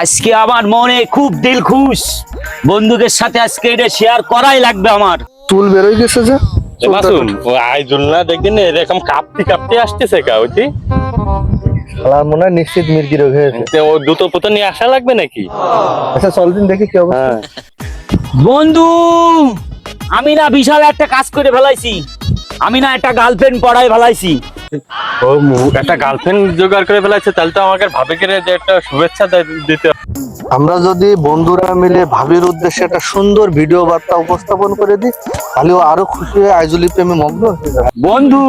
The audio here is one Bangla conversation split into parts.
আজকে আমার মনে খুব দিল খুশ, বন্ধুদের সাথে আজকে এটা শেয়ার করাই লাগবে আমার। চুল বেরোয় গেছে যে মাসুম ও আইজুল না দেখবেন এরকম কাঁপতে কাঁপতে আসতেছে কাউটি। আমার মনে হয় নিশ্চিত মির্গি রোগ হয়েছে। ও দুটো পুতো নিয়ে আসা লাগবে নাকি? আচ্ছা চল দিন দেখি কি অবস্থা। হ্যাঁ বন্ধু, আমি না বিশাল একটা কাজ করে ফেলাইছি। আমি না একটা গার্লফ্রেন্ড পড়াই ফেলাইছি। ও একটা গার্লফ্রেন্ড জোগাড় করে ফেলাইছে, তাহলে তো আমাকে ভাবে করে যে একটা শুভেচ্ছা দিতে হবে। আমরা যদি বন্ধুরা মিলে ভাবির উদ্দেশ্যে একটা সুন্দর ভিডিও বার্তা উপস্থাপন করে দিই, তাহলে ও আরো খুশি হয়ে আইজুলি প্রেমে মগ্ন হয়ে যাবে। বন্ধু,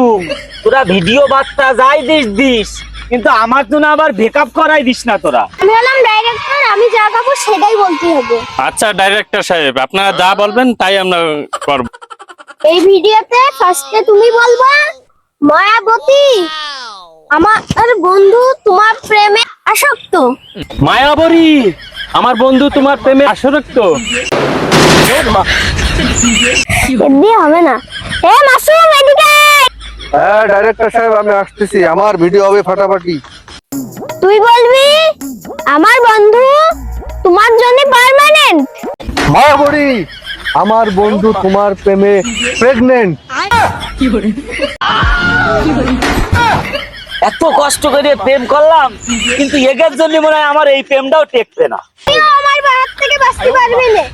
তোরা ভিডিও বার্তা যাই দিস, কিন্তু আমার জন্য আবার বেকআপ করাই দিস না তোরা। আমি হলাম ডাইরেক্টর, আমি যা গাবো সেটাই বলতে হবে। আচ্ছা ডাইরেক্টর সাহেব, আপনারা যা বলবেন তাই আমরা করব। এই ভিডিওতে ফার্স্টে তুমি বলবা, মায়াবতী আমার বন্ধু তোমার প্রেমে আসক্ত। মায়াবরী, আমার বন্ধু তোমার প্রেমে আসক্ত। এমনি হবে না। এ মাসুম এদিকে আয়। হ্যাঁ ডাইরেক্টর সাহেব আমি আসতেছি, আমার ভিডিও হবে ফাটাফাটি। তুই বলবি আমার বন্ধু তোমার জন্য পার্মানেন্ট। মায়াবরী, আমার বন্ধু তোমার প্রেমে প্রেগনেন্ট। এত কষ্ট করে প্রেম করলাম, কিন্তু এগের জন্য মনে হয় আমার এই প্রেমটাও টেকবে না। আমার হাত থেকে বাঁচতে পারবি না।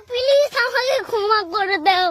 প্লিজ আমাকে ক্ষমা করে দাও।